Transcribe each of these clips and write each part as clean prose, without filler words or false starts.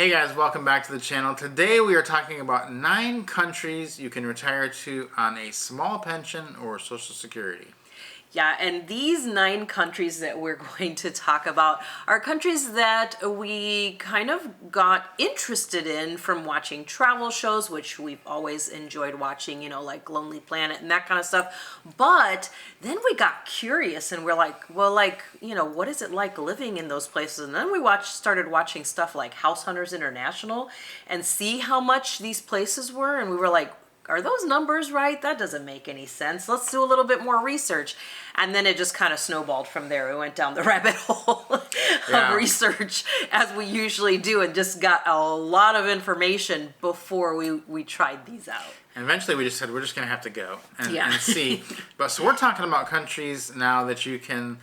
Hey guys, welcome back to the channel. Today we are talking about 9 countries you can retire to on a small pension or Social Security. Yeah, and these 9 countries that we're going to talk about are countries that we kind of got interested in from watching travel shows, which we've always enjoyed watching, like Lonely Planet and that kind of stuff. But then we got curious and we're like, well, what is it like living in those places? And then we started watching stuff like House Hunters International and see how much these places were. And we were like, are those numbers right? That doesn't make any sense. Let's do a little bit more research. And then it just kind of snowballed from there. We went down the rabbit hole of research as we usually do and just got a lot of information before we tried these out. And eventually we just said we're just going to have to go and see. So we're talking about countries now that you can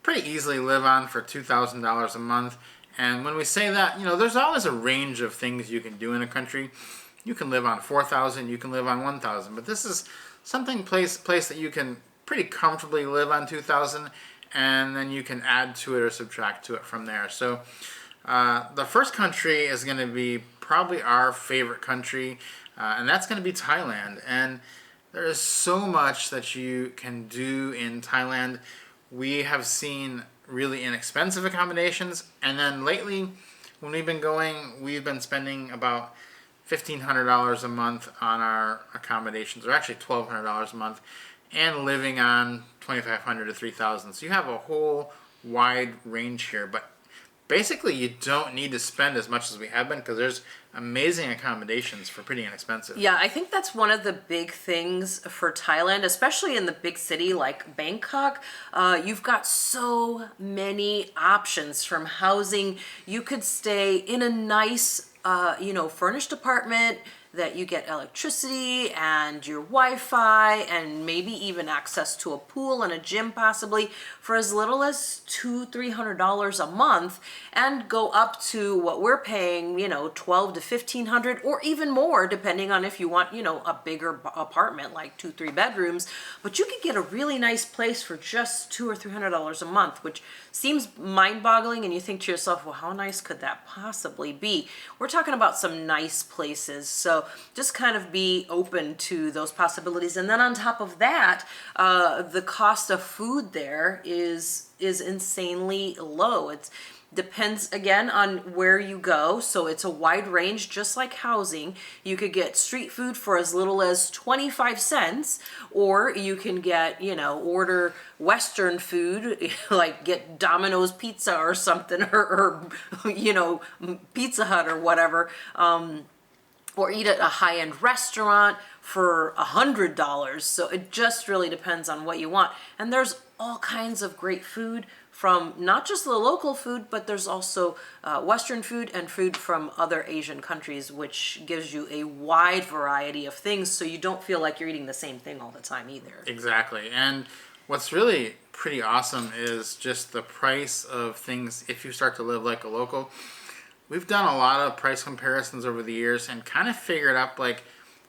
pretty easily live on for $2,000 a month. And when we say that, there's always a range of things you can do in a country. You can live on $4,000, you can live on $1,000, but this is place that you can pretty comfortably live on $2,000, and then you can add to it or subtract to it from there. So the first country is going to be probably our favorite country, and that's going to be Thailand. And there is so much that you can do in Thailand. We have seen really inexpensive accommodations, and then lately, when we've been going, we've been spending about $1,500 a month on our accommodations, or actually $1,200 a month, and living on $2,500 to $3,000. So you have a whole wide range here, but basically you don't need to spend as much as we have been because there's amazing accommodations for pretty inexpensive. Yeah, I think that's one of the big things for Thailand, especially in the big city like Bangkok. You've got so many options from housing. You could stay in a nice furnished apartment that you get electricity and your Wi-Fi and maybe even access to a pool and a gym possibly for as little as $200-300 a month, and go up to what we're paying, $1,200 to $1,500 or even more depending on if you want, a bigger apartment like 2-3 bedrooms. But you could get a really nice place for just $200 or $300 a month, which seems mind-boggling, and you think to yourself, well, how nice could that possibly be? We're talking about some nice places, so just kind of be open to those possibilities. And then on top of that, the cost of food there is insanely low. It depends again on where you go, so it's a wide range, just like housing. You could get street food for as little as 25 cents, or you can get, order Western food, like get Domino's pizza or something, or Pizza Hut or whatever, or eat at a high-end restaurant for $100. So it just really depends on what you want. And there's all kinds of great food from not just the local food, but there's also Western food and food from other Asian countries, which gives you a wide variety of things, so you don't feel like you're eating the same thing all the time either. Exactly. And what's really pretty awesome is just the price of things if you start to live like a local. We've done a lot of price comparisons over the years and kind of figured out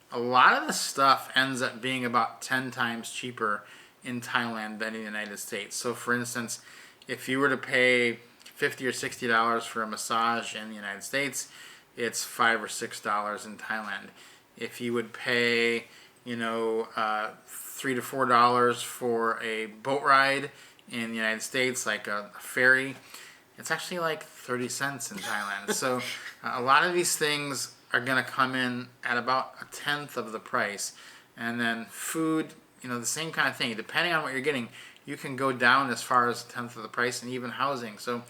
a lot of the stuff ends up being about 10 times cheaper in Thailand than in the United States. So for instance, if you were to pay $50 or $60 for a massage in the United States, it's $5 or $6 in Thailand. If you would pay, $3 to $4 for a boat ride in the United States, like a ferry, it's actually like 30 cents in Thailand. So a lot of these things are going to come in at about a tenth of the price. And then food, the same kind of thing. Depending on what you're getting, you can go down as far as a tenth of the price, and even housing. So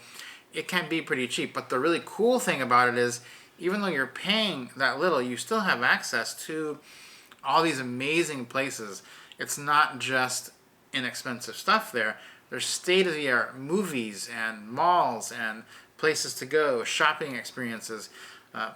it can be pretty cheap. But the really cool thing about it is, even though you're paying that little, you still have access to all these amazing places. It's not just inexpensive stuff there. There's state-of-the-art movies and malls and places to go, shopping experiences,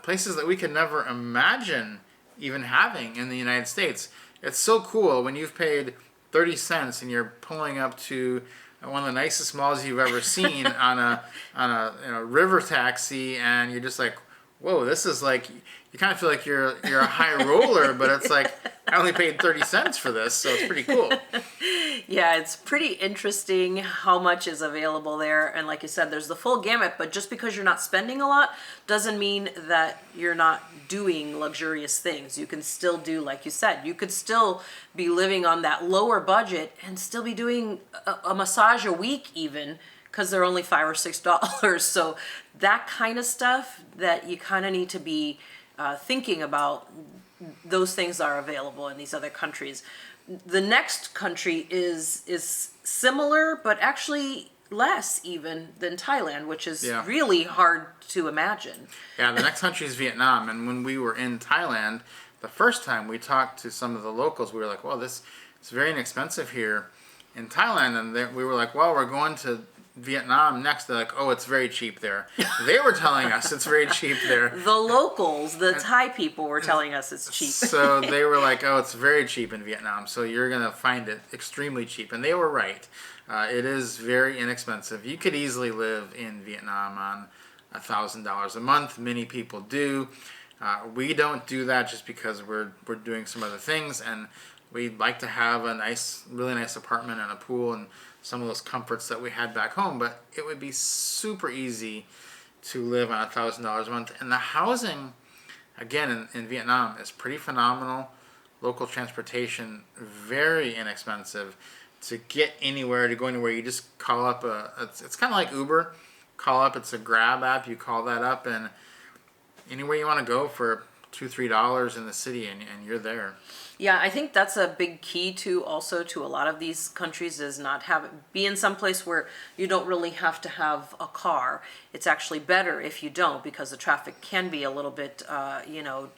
places that we could never imagine even having in the United States. It's so cool when you've paid 30 cents and you're pulling up to one of the nicest malls you've ever seen on a river taxi, and you're just like, whoa, this is like, you kind of feel like you're a high roller, but it's like, I only paid 30 cents for this, so it's pretty cool. Yeah, it's pretty interesting how much is available there. And like you said, there's the full gamut, but just because you're not spending a lot doesn't mean that you're not doing luxurious things. You can still do, like you said, you could still be living on that lower budget and still be doing a massage a week even, because they're only $5 or $6. So that kind of stuff that you kind of need to be thinking about, those things are available in these other countries. The next country is similar, but actually less even than Thailand, which is Yeah. really hard to imagine. Yeah, the next country is Vietnam. And when we were in Thailand, the first time we talked to some of the locals, we were like, well, this is very inexpensive here in Thailand. And we were like, well, we're going to Vietnam next. They're like, oh, it's very cheap there. They were telling us it's very cheap there. The locals, the Thai people, were telling us it's cheap. So they were like, oh, it's very cheap in Vietnam. So you're going to find it extremely cheap. And they were right. It is very inexpensive. You could easily live in Vietnam on $1,000 a month. Many people do. We don't do that just because we're doing some other things, and we'd like to have a nice, really nice apartment and a pool and some of those comforts that we had back home. But it would be super easy to live on $1,000 a month. And the housing, again, in Vietnam is pretty phenomenal. Local transportation, very inexpensive. To get anywhere, to go anywhere, you just call up it's kind of like Uber. Call up, it's a Grab app. You call that up, and anywhere you want to go for $2-3 in the city, and you're there. Yeah, I think that's a big key to also to a lot of these countries is not be in some place where you don't really have to have a car. It's actually better if you don't, because the traffic can be a little bit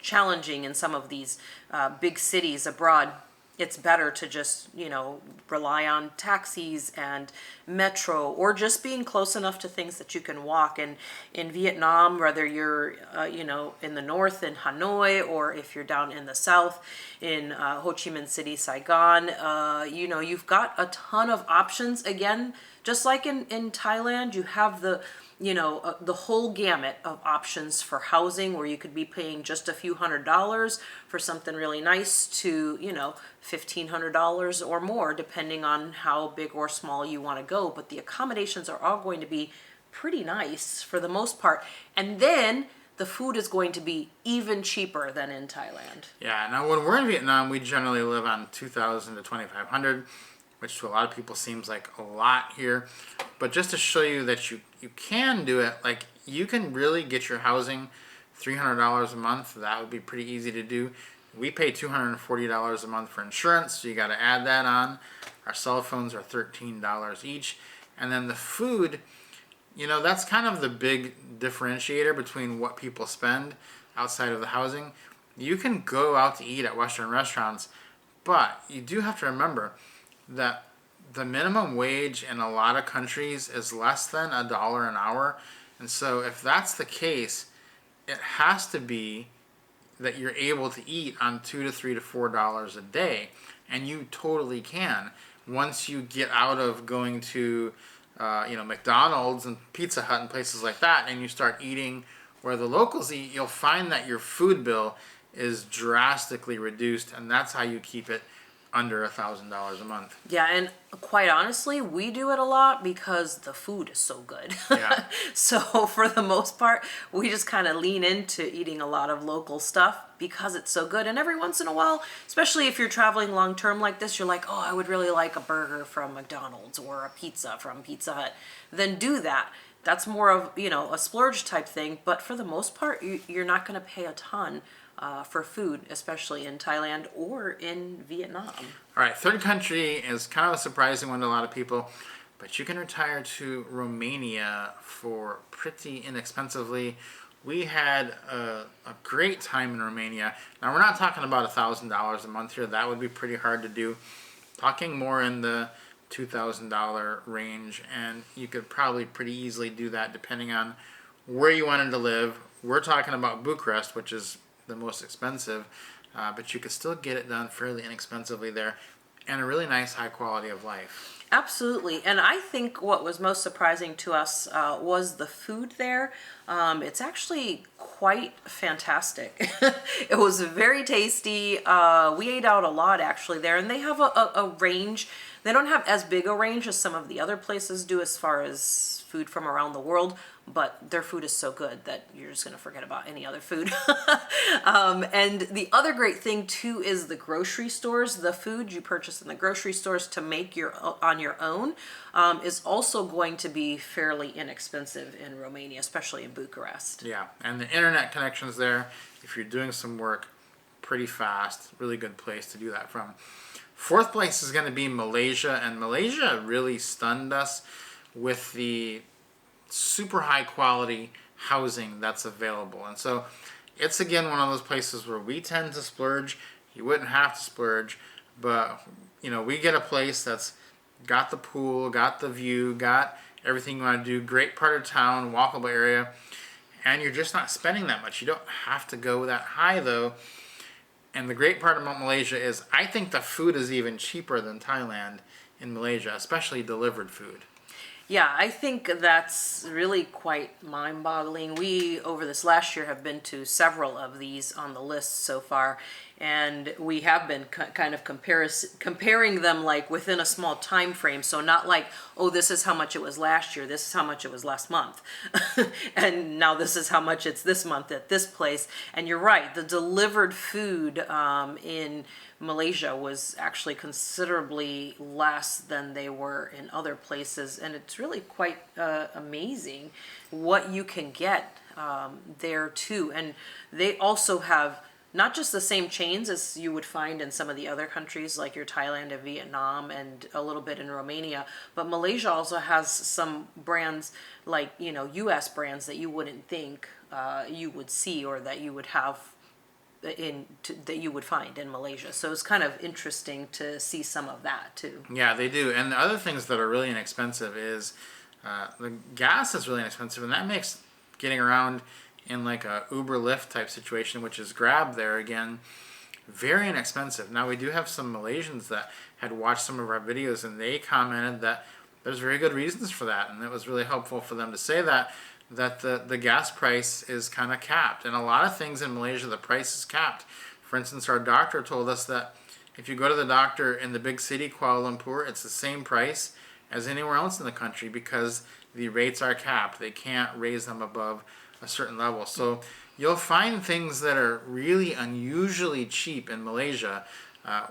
challenging in some of these big cities abroad. It's better to just, rely on taxis and metro, or just being close enough to things that you can walk. And in Vietnam, whether you're, in the north in Hanoi, or if you're down in the south in Ho Chi Minh City, Saigon, you've got a ton of options. Again, just like in Thailand, you have the whole gamut of options for housing, where you could be paying just a few $100s for something really nice to, $1,500 or more, depending on how big or small you want to go. But the accommodations are all going to be pretty nice for the most part. And then the food is going to be even cheaper than in Thailand. Yeah, now when we're in Vietnam, we generally live on $2,000 to $2,500, which to a lot of people seems like a lot here. But just to show you that you can do it, like you can really get your housing $300 a month. That would be pretty easy to do. We pay $240 a month for insurance, so you got to add that on. Our cell phones are $13 each. And then the food, that's kind of the big differentiator between what people spend outside of the housing. You can go out to eat at Western restaurants, but you do have to remember that the minimum wage in a lot of countries is less than $1 an hour. And so if that's the case, it has to be that you're able to eat on $2 to $3 to $4 a day. And you totally can. Once you get out of going to McDonald's and Pizza Hut and places like that, and you start eating where the locals eat, you'll find that your food bill is drastically reduced, and that's how you keep it under $1,000 a month. Yeah, and quite honestly, we do it a lot because the food is so good. Yeah. So for the most part, we just kind of lean into eating a lot of local stuff because it's so good. And every once in a while, especially if you're traveling long term like this, you're like, oh, I would really like a burger from McDonald's or a pizza from Pizza Hut. Then do that. That's more of, a splurge type thing. But for the most part, you're not going to pay a ton for food, especially in Thailand or in Vietnam. All right, third country is kind of a surprising one to a lot of people, but you can retire to Romania for pretty inexpensively. We had a great time in Romania. Now, we're not talking about $1,000 a month here. That would be pretty hard to do. Talking more in the $2,000 range, and you could probably pretty easily do that depending on where you wanted to live. We're talking about Bucharest, which is the most expensive, but you could still get it done fairly inexpensively there, and a really nice high quality of life. Absolutely. And I think what was most surprising to us was the food there. It's actually quite fantastic. It was very tasty. We ate out a lot actually there, and they have a range. They don't have as big a range as some of the other places do as far as food from around the world, but their food is so good that you're just going to forget about any other food. And the other great thing too is the grocery stores. The food you purchase in the grocery stores to make on your own is also going to be fairly inexpensive in Romania, especially in Bucharest. Yeah, and the internet connections there, if you're doing some work, pretty fast. Really good place to do that from. Fourth place is going to be Malaysia, and Malaysia really stunned us with the super high quality housing that's available. And so it's again one of those places where we tend to splurge. You wouldn't have to splurge, but we get a place that's got the pool, got the view, got everything you want to do, great part of town, walkable area, and you're just not spending that much. You don't have to go that high though. And the great part about Malaysia is I think the food is even cheaper than Thailand in Malaysia, especially delivered food. Yeah, I think that's really quite mind-boggling. We, over this last year, have been to several of these on the list so far, and we have been kind of comparing them like within a small time frame. So not like, oh, this is how much it was last year, this is how much it was last month, and now this is how much it's this month at this place. And you're right, the delivered food in Malaysia was actually considerably less than they were in other places, and it's really quite amazing what you can get there too. And they also have not just the same chains as you would find in some of the other countries like your Thailand and Vietnam and a little bit in Romania, but Malaysia also has some brands like US brands that you wouldn't think you would see or that you would have that you would find in Malaysia. So it's kind of interesting to see some of that too. Yeah, they do. And the other things that are really inexpensive is the gas is really inexpensive, and that makes getting around in like a Uber Lyft type situation, which is Grab there again, very inexpensive. Now we do have some Malaysians that had watched some of our videos, and they commented that there's very good reasons for that, and it was really helpful for them to say that the gas price is kind of capped. And a lot of things in Malaysia, the price is capped. For instance, our doctor told us that if you go to the doctor in the big city, Kuala Lumpur, it's the same price as anywhere else in the country because the rates are capped. They can't raise them above a certain level. So you'll find things that are really unusually cheap in Malaysia.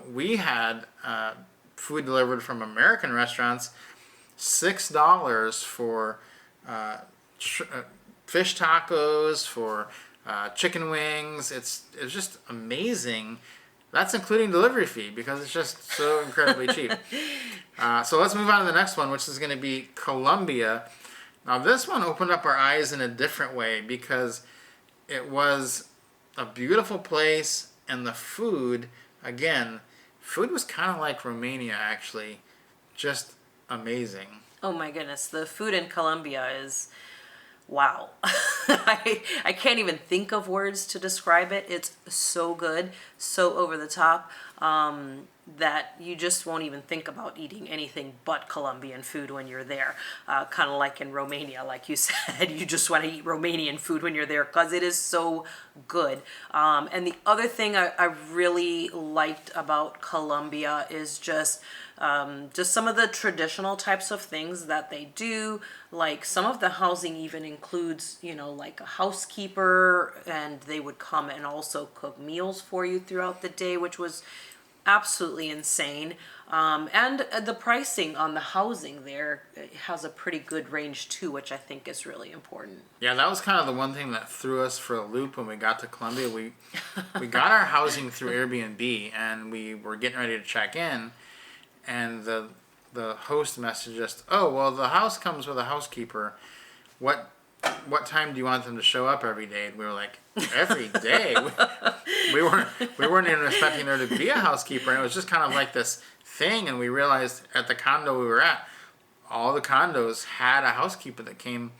We had food delivered from American restaurants, $6 for fish tacos, for chicken wings. It's just amazing. That's including delivery fee because it's just so incredibly cheap. So let's move on to the next one, which is going to be Colombia. Now this one opened up our eyes in a different way because it was a beautiful place, and the food, again, food was kind of like Romania actually, just amazing. Oh my goodness, the food in Colombia is wow. I can't even think of words to describe it. It's so good, so over the top, that you just won't even think about eating anything but Colombian food when you're there. Kind of like in Romania, like you said, you just want to eat Romanian food when you're there because it is so good. And the other thing I really liked about Colombia is just some of the traditional types of things that they do. Like some of the housing even includes, like a housekeeper, and they would come and also cook meals for you throughout the day, which was absolutely insane. And the pricing on the housing there has a pretty good range too, which I think is really important. Yeah, that was kind of the one thing that threw us for a loop when we got to Colombia. We got our housing through Airbnb, and we were getting ready to check in, and the host messaged us, "Oh, well, the house comes with a housekeeper. What time do you want them to show up every day?" And we were like, "Every day?" we weren't even expecting there to be a housekeeper, and it was just kind of like this thing. And we realized at the condo we were at, all the condos had a housekeeper that came.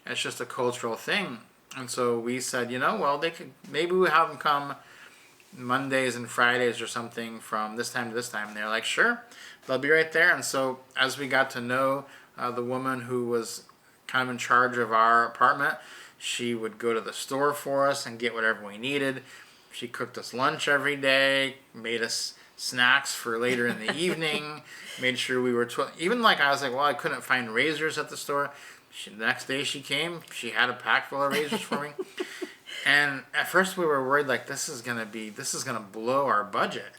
It's just a cultural thing. And so we said, well, maybe we have them come Mondays and Fridays or something from this time to this time. And they're like, sure, they'll be right there. And so as we got to know the woman who was kind of in charge of our apartment, she would go to the store for us and get whatever we needed. She cooked us lunch every day, made us snacks for later in the evening, made sure we were, even like I was like, well, I couldn't find razors at the store. The next day she came, she had a pack full of razors for me. And at first we were worried like this is gonna blow our budget.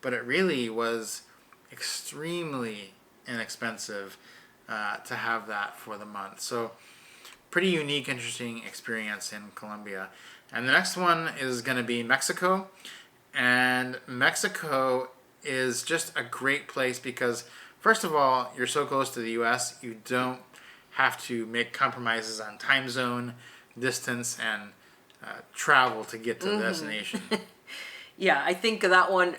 But it really was extremely inexpensive to have that for the month. So pretty unique, interesting experience in Colombia. And the next one is going to be Mexico. And Mexico is just a great place because, first of all, you're so close to the U.S., you don't have to make compromises on time zone, distance, and travel to get to the destination. Yeah, I think that one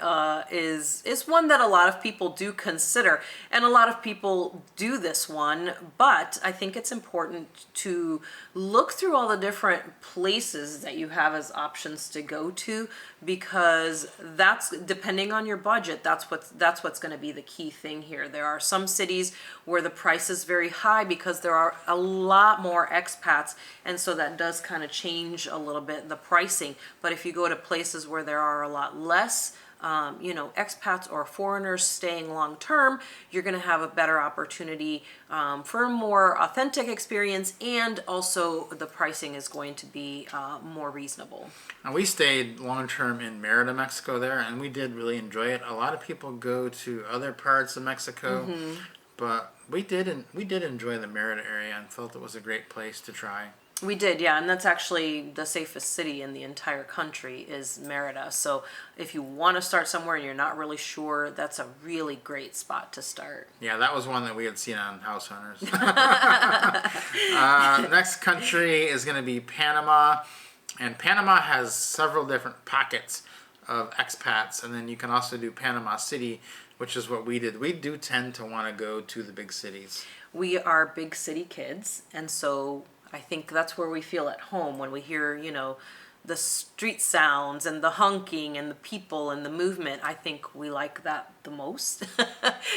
is one that a lot of people do consider, and a lot of people do this one. But I think it's important to look through all the different places that you have as options to go to, because that's depending on your budget. That's what's going to be the key thing here. There are some cities where the price is very high because there are a lot more expats, and so that does kind of change a little bit the pricing. But if you go to places where there are a lot less expats or foreigners staying long term, you're going to have a better opportunity for a more authentic experience, and also the pricing is going to be more reasonable. And we stayed long term in Merida, Mexico there, and we did really enjoy it. A lot of people go to other parts of Mexico, but we did enjoy the Merida area and felt it was a great place to try. We did, yeah, and that's actually the safest city in the entire country is Merida. So if you want to start somewhere and you're not really sure, that's a really great spot to start. Yeah, that was one that we had seen on House Hunters. Next country is going to be Panama, and Panama has several different pockets of expats, and then you can also do Panama City, which is what we did. We do tend to want to go to the big cities. We are big city kids, and so I think that's where we feel at home when we hear, the street sounds and the honking and the people and the movement. I think we like that the most.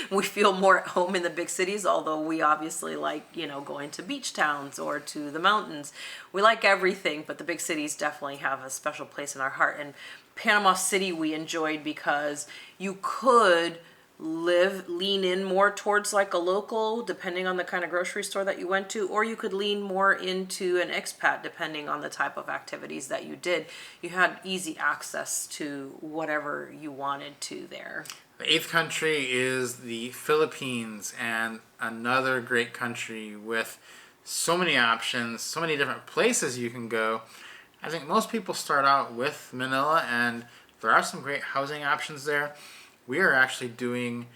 We feel more at home in the big cities, although we obviously like, going to beach towns or to the mountains. We like everything, but the big cities definitely have a special place in our heart. And Panama City we enjoyed because you could lean in more towards like a local, depending on the kind of grocery store that you went to, or you could lean more into an expat depending on the type of activities that you did. You had easy access to whatever you wanted to there. The eighth country is the Philippines, and another great country with so many options, so many different places you can go. I think most people start out with Manila, and there are some great housing options there. We are actually doing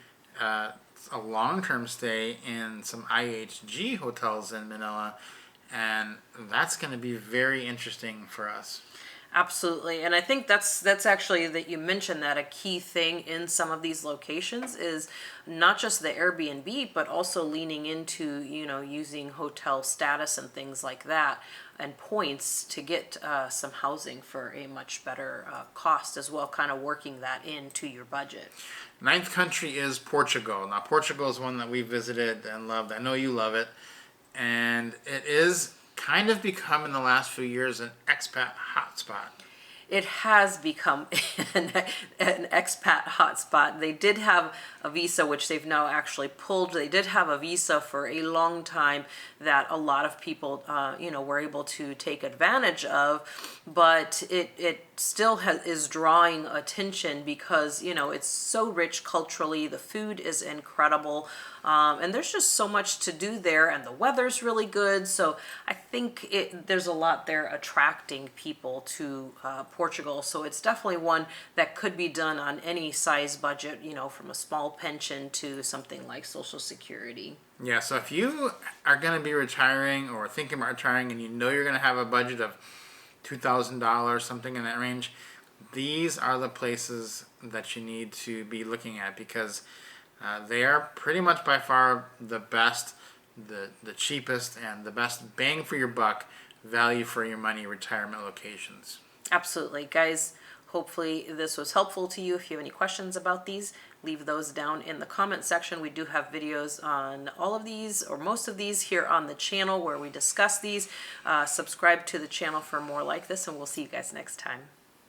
a long-term stay in some IHG hotels in Manila, and that's going to be very interesting for us. Absolutely, and I think that's actually that you mentioned that a key thing in some of these locations is not just the Airbnb, but also leaning into using hotel status and things like that and points to get some housing for a much better cost as well, kind of working that into your budget. Ninth country is Portugal. Now, Portugal is one that we visited and loved. I know you love it, and it is kind of become in the last few years an expat hotspot. It has become an expat hotspot. They did have a visa, which they've now actually pulled. They did have a visa for a long time that a lot of people, were able to take advantage of, but it still is drawing attention because, it's so rich culturally. The food is incredible. And there's just so much to do there, and the weather's really good. So I think there's a lot there attracting people to Portugal. So it's definitely one that could be done on any size budget, from a small pension to something like Social Security. Yeah, so if you are going to be retiring or thinking about retiring and you're going to have a budget of $2,000, something in that range, these are the places that you need to be looking at because they are pretty much by far the best, the cheapest, and the best bang for your buck, value for your money retirement locations. Absolutely. Guys, Hopefully this was helpful to you. If you have any questions about these, leave those down in the comment section. We do have videos on all of these or most of these here on the channel where we discuss these. Subscribe to the channel for more like this, and we'll see you guys next time.